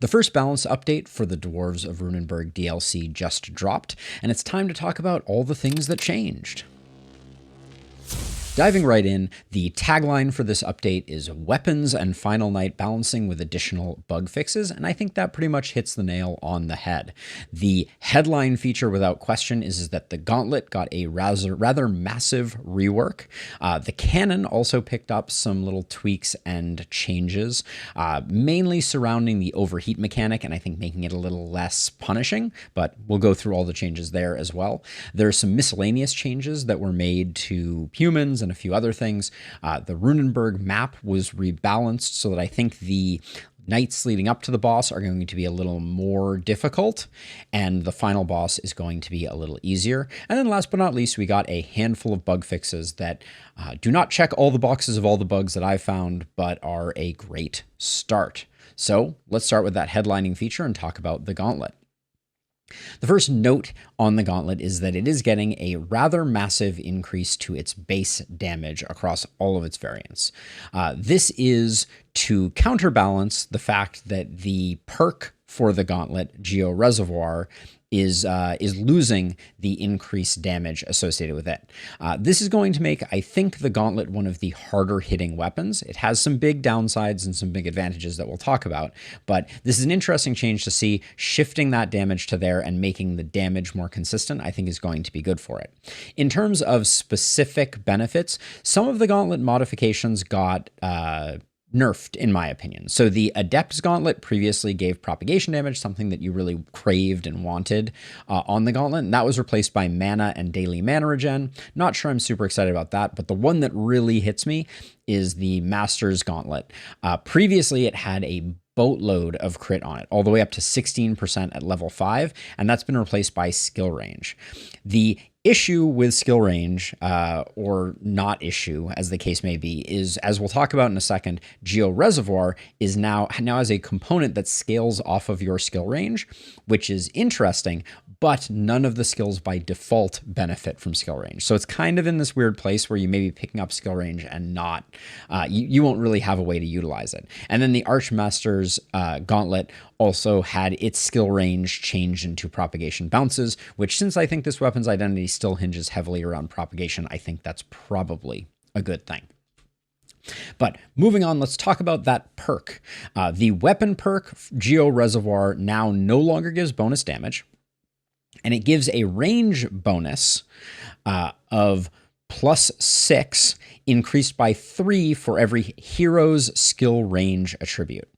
The first balance update for the Dwarves of Runenburg DLC just dropped, and it's time to talk about all the things that changed. Diving right in, the tagline for this update is weapons and Final Night balancing with additional bug fixes, and I think that pretty much hits the nail on the head. The headline feature without question is that the Gauntlet got a rather massive rework. The Cannon also picked up some little tweaks and changes, mainly surrounding the overheat mechanic, and I think making it a little less punishing, but we'll go through all the changes there as well. There are some miscellaneous changes that were made to humans and a few other things. The Runenburg map was rebalanced so that I think the nights leading up to the boss are going to be a little more difficult, and the final boss is going to be a little easier. And then last but not least, we got a handful of bug fixes that do not check all the boxes of all the bugs that I've found, but are a great start. So let's start with that headlining feature and talk about the Gauntlet. The first note on the Gauntlet is that it is getting a rather massive increase to its base damage across all of its variants. This is to counterbalance the fact that the perk for the Gauntlet, Geo Reservoir, is losing the increased damage associated with it. This is going to make, I think, the Gauntlet one of the harder hitting weapons. It has some big downsides and some big advantages that we'll talk about, but this is an interesting change to see. Shifting that damage to there and making the damage more consistent, I think, is going to be good for it. In terms of specific benefits, some of the Gauntlet modifications got nerfed, in my opinion. So the Adept's Gauntlet previously gave propagation damage, something that you really craved and wanted on the Gauntlet, and that was replaced by mana and daily mana regen. Not sure I'm super excited about that, but the one that really hits me is the Master's Gauntlet. Previously, it had a boatload of crit on it, all the way up to 16% at level 5, and that's been replaced by skill range. The issue with skill range, or not issue, as the case may be, is, as we'll talk about in a second, Geo Reservoir is now has a component that scales off of your skill range, which is interesting, but none of the skills by default benefit from skill range. So it's kind of in this weird place where you may be picking up skill range and not, you won't really have a way to utilize it. And then the Archmaster's Gauntlet also had its skill range changed into propagation bounces, which, since I think this weapon's identity still hinges heavily around propagation, I think that's probably a good thing. But moving on, let's talk about that perk. The weapon perk, Geo Reservoir, now no longer gives bonus damage, and it gives a range bonus of +6, increased by 3 for every hero's skill range attribute.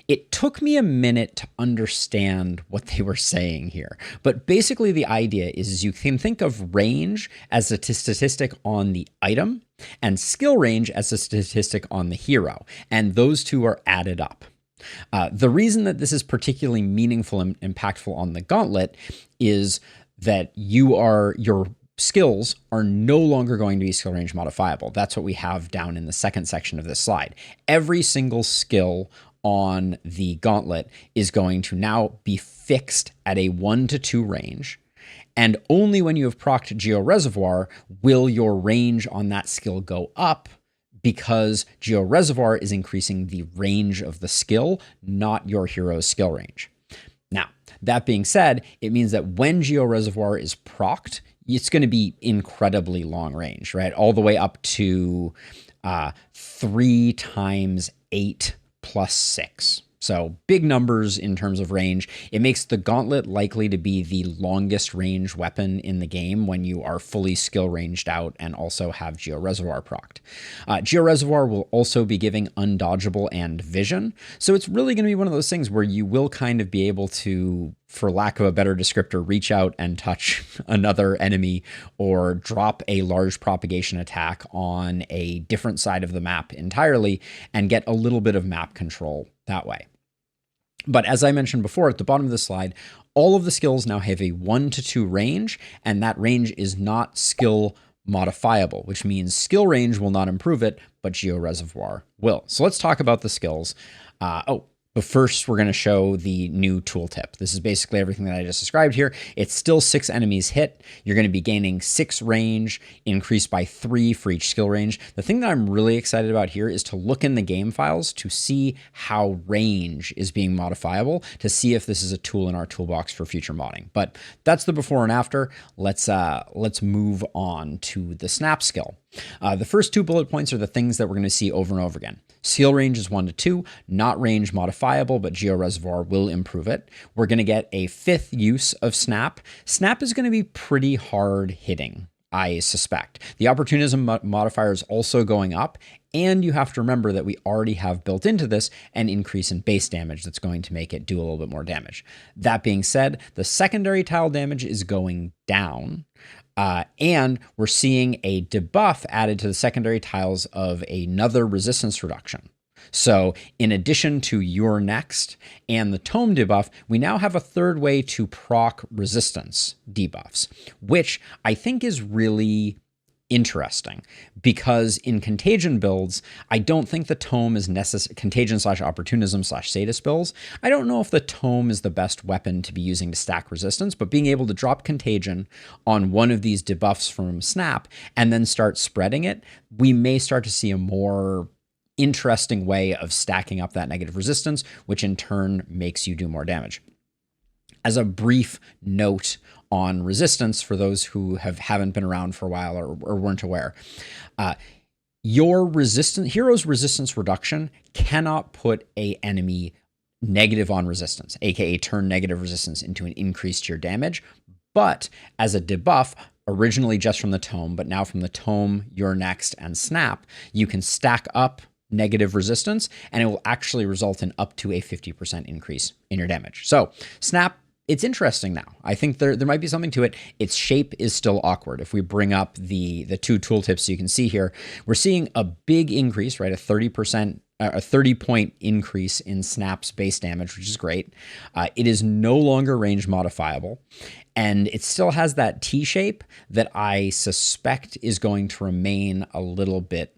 It took me a minute to understand what they were saying here, but basically the idea is you can think of range as a statistic on the item and skill range as a statistic on the hero, and those two are added up. The reason that this is particularly meaningful and impactful on the Gauntlet is that your skills are no longer going to be skill range modifiable. That's what we have down in the second section of this slide. Every single skill on the Gauntlet is going to now be fixed at a 1 to 2 range, and only when you have procced Geo Reservoir will your range on that skill go up, because Geo Reservoir is increasing the range of the skill, not your hero's skill range. Now, that being said, it means that when Geo Reservoir is procced, it's going to be incredibly long range, right? All the way up to 3 times 8 plus 6. So big numbers in terms of range. It makes the Gauntlet likely to be the longest range weapon in the game when you are fully skill ranged out and also have Geo Reservoir procced. Geo Reservoir will also be giving undodgeable and vision. So it's really going to be one of those things where you will kind of be able to, for lack of a better descriptor, reach out and touch another enemy or drop a large propagation attack on a different side of the map entirely and get a little bit of map control that way. But as I mentioned before, at the bottom of the slide, all of the skills now have a 1 to 2 range, and that range is not skill modifiable, which means skill range will not improve it, but Geo Reservoir will. So let's talk about the skills. But first, we're going to show the new tooltip. This is basically everything that I just described here. It's still 6 enemies hit. You're going to be gaining 6 range, increased by 3 for each skill range. The thing that I'm really excited about here is to look in the game files to see how range is being modifiable, to see if this is a tool in our toolbox for future modding. But that's the before and after. Let's move on to the snap skill. The first 2 bullet points are the things that we're going to see over and over again. Skill range is 1 to 2, not range modifiable, but Georeservoir will improve it. We're going to get a 5th use of Snap. Snap is going to be pretty hard hitting, I suspect. The Opportunism modifier is also going up, and you have to remember that we already have built into this an increase in base damage that's going to make it do a little bit more damage. That being said, the secondary tile damage is going down. And we're seeing a debuff added to the secondary tiles of another resistance reduction. So in addition to You're Next and the Tome debuff, we now have a 3rd way to proc resistance debuffs, which I think is really interesting, because in contagion builds, I don't think the tome is necessary. Contagion / opportunism / sadist builds, I don't know if the tome is the best weapon to be using to stack resistance, but being able to drop contagion on one of these debuffs from Snap and then start spreading it, we may start to see a more interesting way of stacking up that negative resistance, which in turn makes you do more damage. As a brief note on resistance for those who haven't been around for a while or weren't aware, your hero's resistance reduction cannot put a enemy negative on resistance, aka turn negative resistance into an increase to your damage. But as a debuff, originally just from the tome, but now from the tome, You're Next, and Snap, you can stack up negative resistance, and it will actually result in up to a 50% increase in your damage. So Snap, it's interesting now. I think there might be something to it. Its shape is still awkward. If we bring up the 2 tooltips you can see here, we're seeing a big increase, right? A 30-point increase in Snap's base damage, which is great. It is no longer range modifiable, and it still has that T shape that I suspect is going to remain a little bit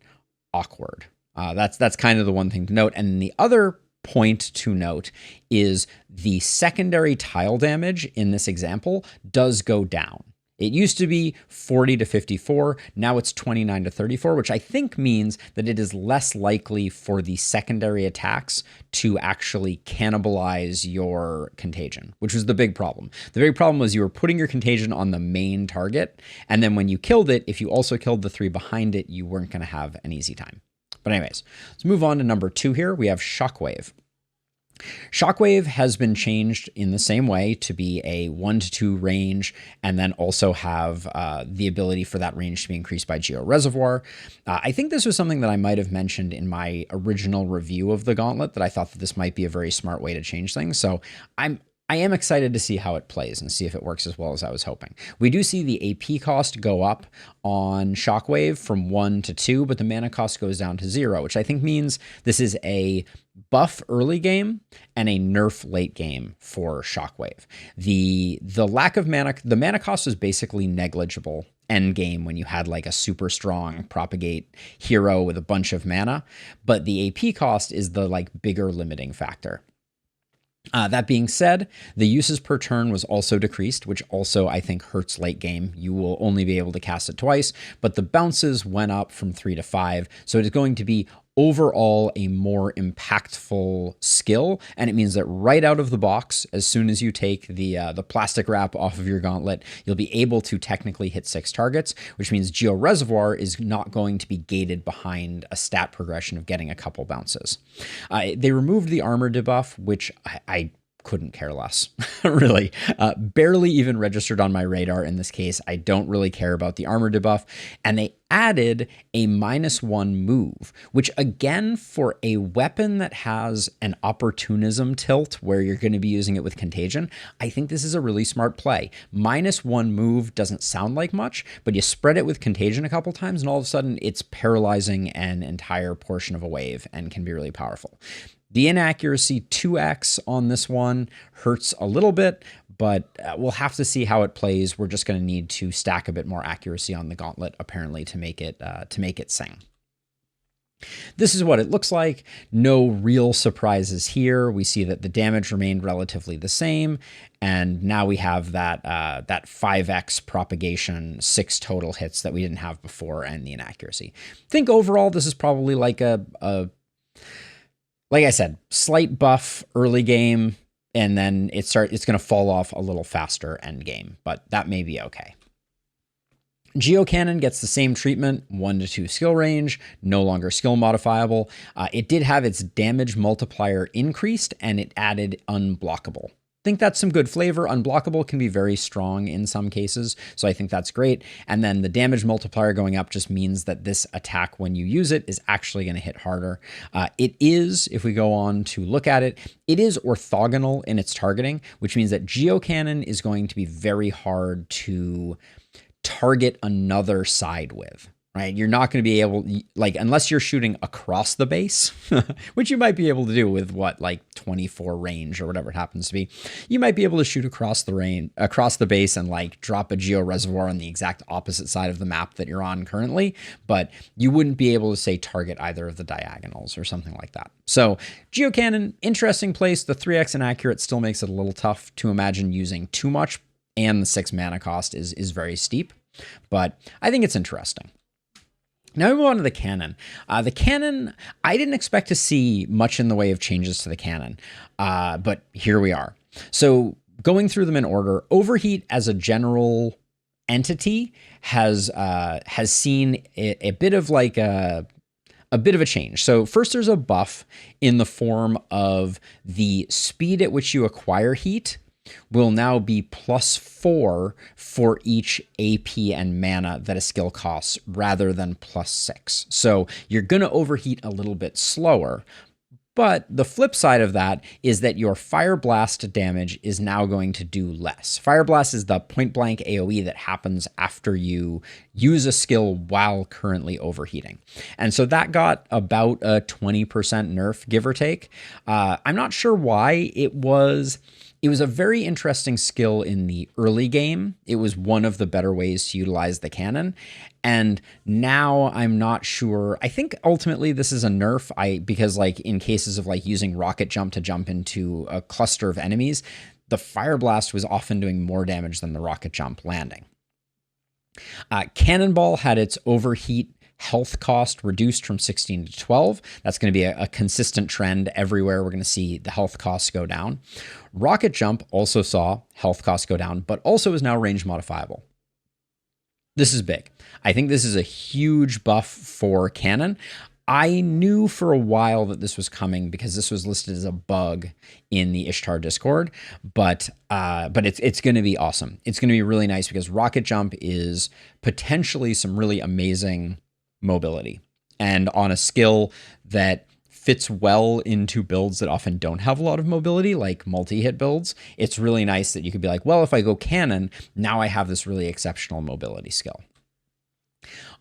awkward. That's kind of the one thing to note. And the other point to note is the secondary tile damage in this example does go down. It used to be 40 to 54. Now it's 29 to 34, which I think means that it is less likely for the secondary attacks to actually cannibalize your contagion, which was the big problem. The big problem was you were putting your contagion on the main target, and then when you killed it, if you also killed the 3 behind it, you weren't going to have an easy time. But anyways, let's move on to number 2 here. We have Shockwave. Shockwave has been changed in the same way to be a 1 to 2 range, and then also have the ability for that range to be increased by Georeservoir. I think this was something that I might have mentioned in my original review of the Gauntlet, that I thought that this might be a very smart way to change things. So I am excited to see how it plays and see if it works as well as I was hoping. We do see the AP cost go up on Shockwave from 1 to 2, but the mana cost goes down to 0, which I think means this is a buff early game and a nerf late game for Shockwave. The lack of mana, the mana cost is basically negligible end game when you had like a super strong propagate hero with a bunch of mana, but the AP cost is the like bigger limiting factor. That being said, the uses per turn was also decreased, which also I think hurts late game. You will only be able to cast it twice, but the bounces went up from 3 to 5. So it is going to be overall a more impactful skill, and it means that right out of the box, as soon as you take the plastic wrap off of your gauntlet, you'll be able to technically hit 6 targets, which means Georeservoir is not going to be gated behind a stat progression of getting a couple bounces. They removed the armor debuff, which I couldn't care less, really. Barely even registered on my radar in this case. I don't really care about the armor debuff. And they added a -1 move, which again, for a weapon that has an opportunism tilt where you're going to be using it with contagion, I think this is a really smart play. -1 move doesn't sound like much, but you spread it with contagion a couple times and all of a sudden it's paralyzing an entire portion of a wave and can be really powerful. The inaccuracy 2x on this one hurts a little bit, but we'll have to see how it plays. We're just going to need to stack a bit more accuracy on the gauntlet, apparently, to make it sing. This is what it looks like. No real surprises here. We see that the damage remained relatively the same, and now we have that 5x propagation, 6 total hits that we didn't have before, and the inaccuracy. I think overall this is probably like like I said, slight buff early game, and then it's going to fall off a little faster end game, but that may be okay. Geoc Canon gets the same treatment, 1 to 2 skill range, no longer skill modifiable. It did have its damage multiplier increased, and it added unblockable. I think that's some good flavor. Unblockable can be very strong in some cases, so I think that's great. And then the damage multiplier going up just means that this attack, when you use it, is actually going to hit harder. It is, if we go on to look at it, it is orthogonal in its targeting, which means that Geoc Canon is going to be very hard to target another side with, right? You're not going to be able, like, unless you're shooting across the base, which you might be able to do with what, like 24 range or whatever it happens to be. You might be able to shoot across the base and like drop a geo reservoir on the exact opposite side of the map that you're on currently, but you wouldn't be able to say target either of the diagonals or something like that. So Geoc Canon, interesting place. The 3x inaccurate still makes it a little tough to imagine using too much, and the 6 mana cost is very steep, but I think it's interesting. Now we move on to the cannon. The cannon, I didn't expect to see much in the way of changes to the cannon, but here we are. So going through them in order, Overheat as a general entity has seen a bit of like a bit of a change. So first there's a buff in the form of the speed at which you acquire heat will now be +4 for each AP and mana that a skill costs rather than +6. So you're going to overheat a little bit slower. But the flip side of that is that your Fire Blast damage is now going to do less. Fire Blast is the point blank AoE that happens after you use a skill while currently overheating. And so that got about a 20% nerf, give or take. I'm not sure why. It was a very interesting skill in the early game. It was one of the better ways to utilize the cannon. And now I'm not sure. I think ultimately this is a nerf because like in cases of like using rocket jump to jump into a cluster of enemies, the Fire Blast was often doing more damage than the rocket jump landing. Cannonball had its overheat health cost reduced from 16 to 12. That's going to be a consistent trend everywhere. We're going to see the health costs go down. Rocket Jump also saw health costs go down, but also is now range modifiable. This is big. I think this is a huge buff for Cannon. I knew for a while that this was coming because this was listed as a bug in the Ishtar Discord, but it's going to be awesome. It's going to be really nice because Rocket Jump is potentially some really amazing mobility, and on a skill that fits well into builds that often don't have a lot of mobility, like multi-hit builds. It's really nice that you could be like, well, if I go Cannon, now I have this really exceptional mobility skill.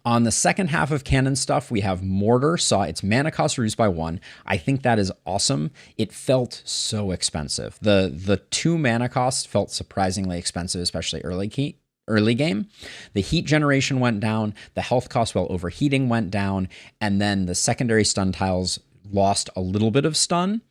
On the second half of Cannon stuff, we have Mortar saw its mana cost reduced by 1. I think that is awesome. It felt so expensive. The 2 mana cost felt surprisingly expensive, especially early game. The heat generation went down, the health cost while overheating went down, and then the secondary stun tiles lost a little bit of stun,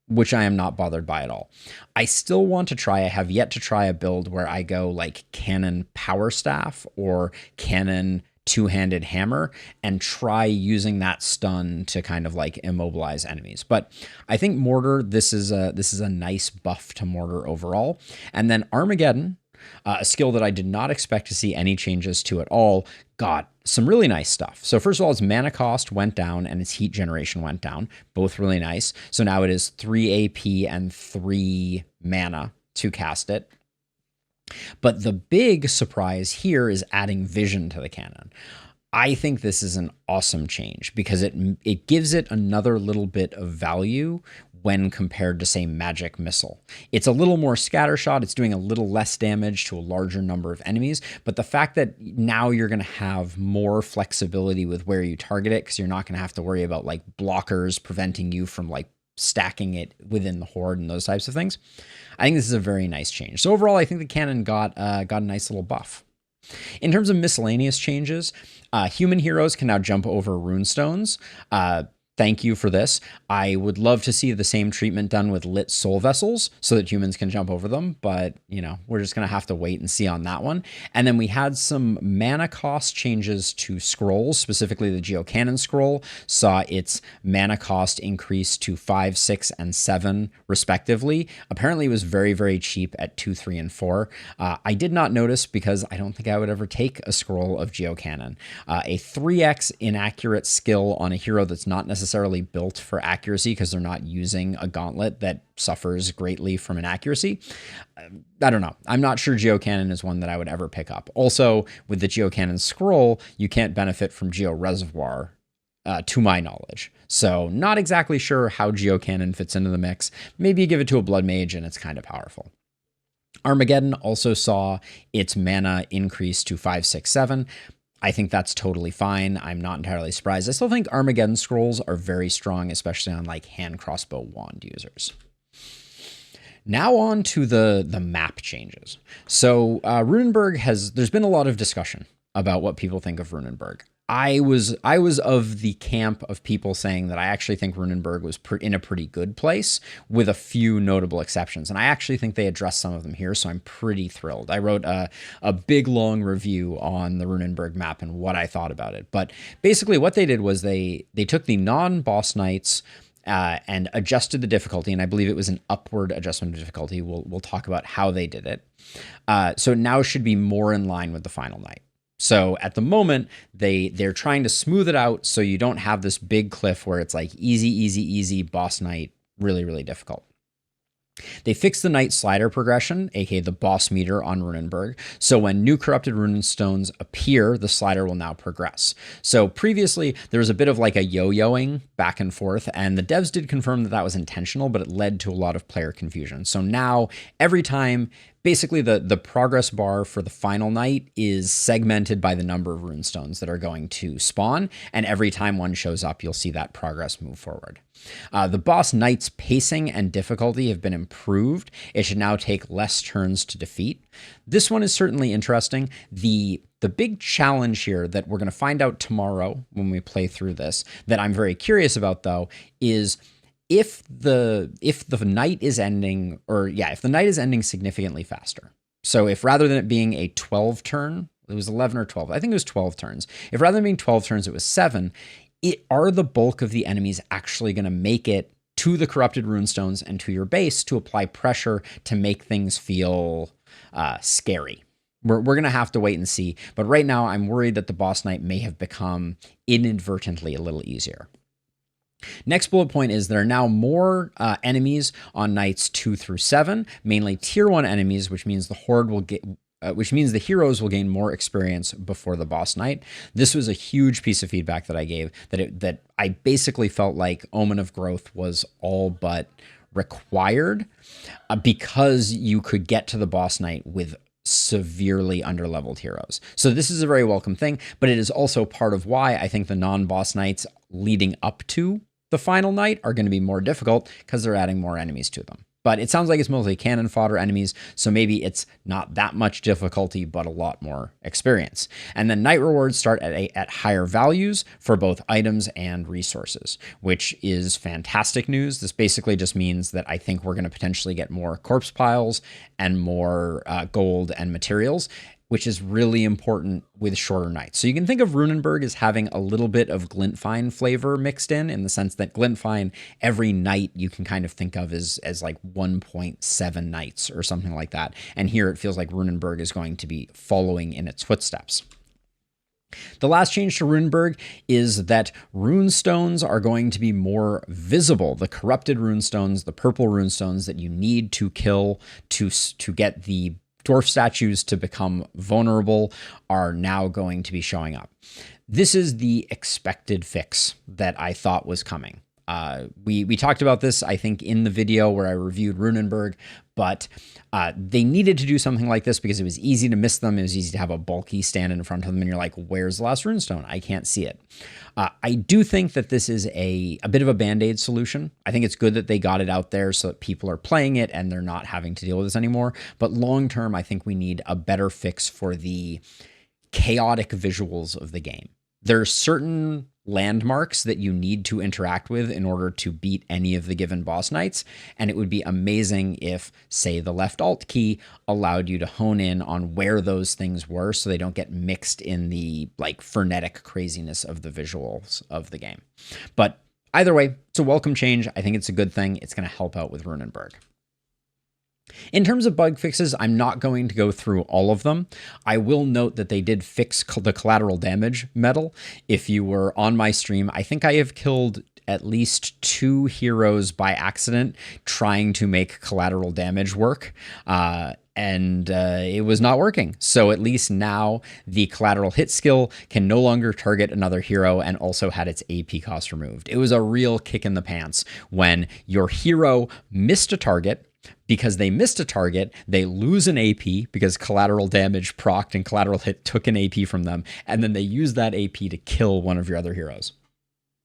which I am not bothered by at all. I still want to try. I have yet to try a build where I go like Cannon Power Staff or Cannon Two-Handed Hammer and try using that stun to kind of like immobilize enemies. But I think Mortar, this is a nice buff to Mortar overall. And then Armageddon, a skill that I did not expect to see any changes to at all, got some really nice stuff. So first of all, its mana cost went down and its heat generation went down, both really nice. So now it is 3 AP and 3 mana to cast it. But the big surprise here is adding vision to the cannon. I think this is an awesome change because it gives it another little bit of value when compared to, say, Magic Missile. It's a little more scattershot. It's doing a little less damage to a larger number of enemies. But the fact that now you're going to have more flexibility with where you target it, because you're not going to have to worry about like blockers preventing you from like stacking it within the horde and those types of things. I think this is a very nice change. So overall, I think the cannon got a nice little buff. In terms of miscellaneous changes, Human heroes can now jump over runestones. Thank you for this. I would love to see the same treatment done with lit soul vessels so that humans can jump over them, but we're just going to have to wait and see on that one. And then we had some mana cost changes to scrolls, specifically the Geoc Canon scroll saw its mana cost increase to 5, 6, and 7 respectively. Apparently it was very, very cheap at 2, 3, and 4. I did not notice because I don't think I would ever take a scroll of Geoc Canon. A 3x inaccurate skill on a hero that's not necessarily built for accuracy because they're not using a gauntlet that suffers greatly from inaccuracy. I don't know. I'm not sure Geoc Canon is one that I would ever pick up. Also, with the Geoc Canon scroll, you can't benefit from Geo Reservoir, to my knowledge. So not exactly sure how Geoc Canon fits into the mix. Maybe you give it to a Blood Mage and it's kind of powerful. Armageddon also saw its mana increase to 5, 6, 7. I think that's totally fine. I'm not entirely surprised. I still think Armageddon scrolls are very strong, especially on like hand crossbow wand users. Now on to the map changes. So Runenburg there's been a lot of discussion about what people think of Runenburg. I was of the camp of people saying that I actually think Runenburg was in a pretty good place with a few notable exceptions. And I actually think they addressed some of them here, so I'm pretty thrilled. I wrote a big, long review on the Runenburg map and what I thought about it. But basically what they did was they took the non-boss knights and adjusted the difficulty, and I believe it was an upward adjustment of difficulty. We'll talk about how they did it. So it now should be more in line with the final night. So at the moment, they're trying to smooth it out so you don't have this big cliff where it's like easy, easy, easy, boss knight, really, really difficult. They fixed the knight slider progression, aka the boss meter on Runenburg, so when new corrupted runestones appear, the slider will now progress. So previously, there was a bit of like a yo-yoing back and forth, and the devs did confirm that that was intentional, but it led to a lot of player confusion. So now, every time, basically the progress bar for the final night is segmented by the number of runestones that are going to spawn, and every time one shows up, you'll see that progress move forward. The boss knight's pacing and difficulty have been improved. It should now take less turns to defeat. This one is certainly interesting. The big challenge here that we're going to find out tomorrow when we play through this, that I'm very curious about though, is if the night is ending, if the night is ending significantly faster. So if rather than it being a 12 turn, it was 11 or 12, I think it was 12 turns. If rather than being 12 turns, it was 7, are the bulk of the enemies actually going to make it to the corrupted runestones and to your base to apply pressure to make things feel scary? We're going to have to wait and see. But right now, I'm worried that the boss knight may have become inadvertently a little easier. Next bullet point is there are now more enemies on nights 2 through 7, mainly tier 1 enemies, which means the horde will get, which means the heroes will gain more experience before the boss knight. This was a huge piece of feedback that I gave, that I basically felt like Omen of Growth was all but required because you could get to the boss knight with severely underleveled heroes. So this is a very welcome thing, but it is also part of why I think the non-boss knights leading up to the final night are going to be more difficult because they're adding more enemies to them. But it sounds like it's mostly cannon fodder enemies, so maybe it's not that much difficulty, but a lot more experience. And then night rewards start at higher values for both items and resources, which is fantastic news. This basically just means that I think we're going to potentially get more corpse piles and more gold and materials, which is really important with shorter nights. So you can think of Runenburg as having a little bit of Glintfine flavor mixed in the sense that Glintfine, every night you can kind of think of as like 1.7 nights or something like that. And here it feels like Runenburg is going to be following in its footsteps. The last change to Runenburg is that runestones are going to be more visible. The corrupted runestones, the purple runestones that you need to kill to get the dwarf statues to become vulnerable are now going to be showing up. This is the expected fix that I thought was coming. We talked about this, I think, in the video where I reviewed Runenburg, but they needed to do something like this because it was easy to miss them. It was easy to have a bulky stand in front of them, and you're like, where's the last runestone? I can't see it. I do think that this is a bit of a Band-Aid solution. I think it's good that they got it out there so that people are playing it and they're not having to deal with this anymore. But long term, I think we need a better fix for the chaotic visuals of the game. There are certain landmarks that you need to interact with in order to beat any of the given boss knights, and it would be amazing if, say, the left alt key allowed you to hone in on where those things were so they don't get mixed in the like frenetic craziness of the visuals of the game. But either way, it's a welcome change. I think it's a good thing. It's going to help out with Runeberg. In terms of bug fixes, I'm not going to go through all of them. I will note that they did fix the collateral damage medal. If you were on my stream, I think I have killed at least 2 heroes by accident trying to make collateral damage work. And it was not working. So at least now the collateral hit skill can no longer target another hero and also had its AP cost removed. It was a real kick in the pants when your hero missed a target. Because they missed a target, they lose an AP because collateral damage procced and collateral hit took an AP from them, and then they use that AP to kill one of your other heroes.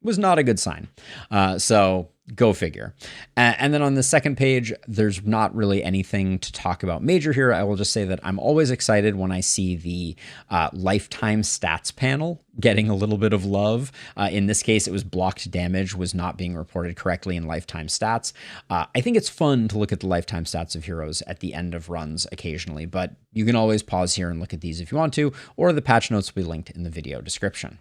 It was not a good sign. So go figure. And then on the second page, there's not really anything to talk about major here. I will just say that I'm always excited when I see the lifetime stats panel getting a little bit of love. In this case, it was blocked damage was not being reported correctly in lifetime stats. I think it's fun to look at the lifetime stats of heroes at the end of runs occasionally, but you can always pause here and look at these if you want to, or the patch notes will be linked in the video description.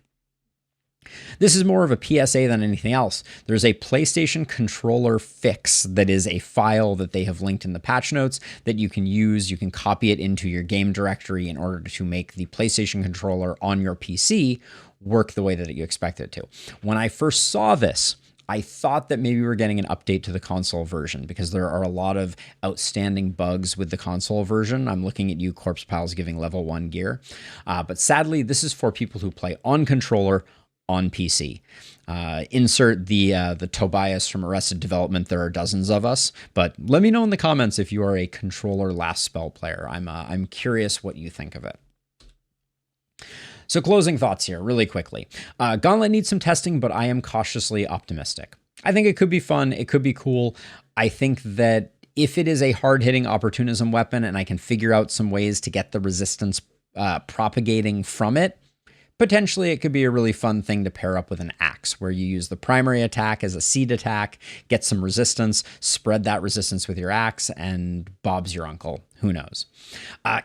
This is more of a PSA than anything else. There's a PlayStation controller fix that is a file that they have linked in the patch notes that you can use. You can copy it into your game directory in order to make the PlayStation controller on your PC work the way that you expect it to. When I first saw this, I thought that maybe we were getting an update to the console version because there are a lot of outstanding bugs with the console version. I'm looking at you, Corpse Pals, giving level 1 gear. But sadly, this is for people who play on controller on PC. Insert the Tobias from Arrested Development. There are dozens of us, but let me know in the comments if you are a controller last spell player. I'm curious what you think of it. So closing thoughts here really quickly. Gauntlet needs some testing, but I am cautiously optimistic. I think it could be fun. It could be cool. I think that if it is a hard-hitting opportunism weapon and I can figure out some ways to get the resistance propagating from it, potentially it could be a really fun thing to pair up with an axe where you use the primary attack as a seed attack, get some resistance, spread that resistance with your axe, and Bob's your uncle. Who knows?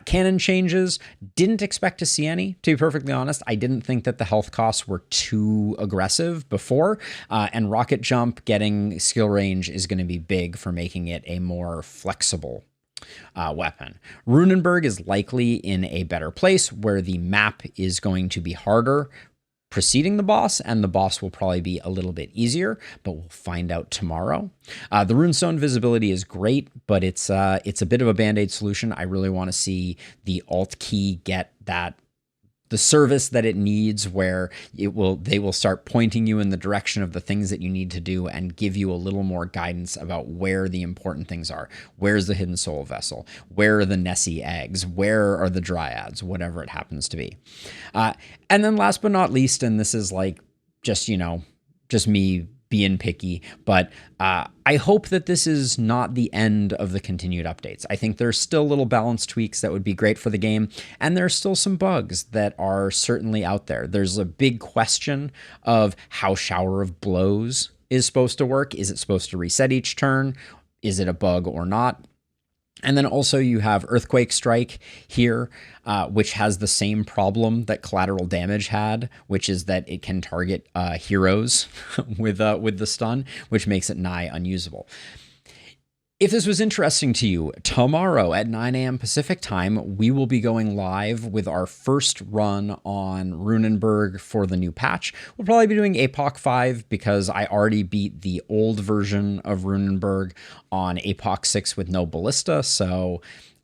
Canon changes. Didn't expect to see any, to be perfectly honest. I didn't think that the health costs were too aggressive before, and rocket jump getting skill range is going to be big for making it a more flexible weapon. Runeberg is likely in a better place where the map is going to be harder preceding the boss, and the boss will probably be a little bit easier, but we'll find out tomorrow. The runestone visibility is great, but it's a bit of a band-aid solution. I really want to see the alt key get the service that it needs, where they will start pointing you in the direction of the things that you need to do and give you a little more guidance about where the important things are. Where's the hidden soul vessel? Where are the Nessie eggs? Where are the dryads? Whatever it happens to be. And then last but not least, and this is like just me being picky, but I hope that this is not the end of the continued updates. I think there's still little balance tweaks that would be great for the game, and there's still some bugs that are certainly out there. There's a big question of how Shower of Blows is supposed to work. Is it supposed to reset each turn? Is it a bug or not? And then also you have Earthquake Strike here, which has the same problem that collateral damage had, which is that it can target heroes with the stun, which makes it nigh unusable. If this was interesting to you, tomorrow at 9 a.m. Pacific time, we will be going live with our first run on Runeberg for the new patch. We'll probably be doing APOC 5 because I already beat the old version of Runeberg on APOC 6 with no ballista, so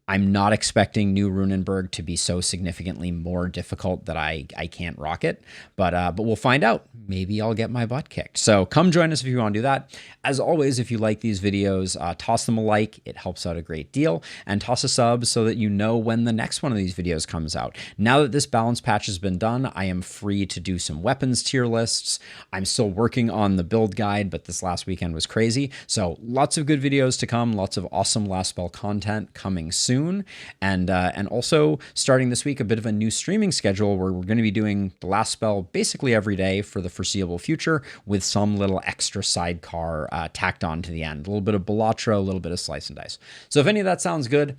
I'm not expecting new Runeberg to be so significantly more difficult that I can't rock it, but we'll find out. Maybe I'll get my butt kicked. So come join us if you want to do that. As always, if you like these videos, toss them a like. It helps out a great deal. And toss a sub so that you know when the next one of these videos comes out. Now that this balance patch has been done, I am free to do some weapons tier lists. I'm still working on the build guide, but this last weekend was crazy. So lots of good videos to come. Lots of awesome last spell content coming soon. soon. And also starting this week, a bit of a new streaming schedule where we're going to be doing the last spell basically every day for the foreseeable future, with some little extra sidecar tacked on to the end. A little bit of Balatro, a little bit of Slice and Dice. So if any of that sounds good,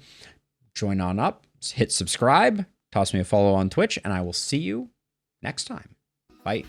join on up, hit subscribe, toss me a follow on Twitch, and I will see you next time. Bye.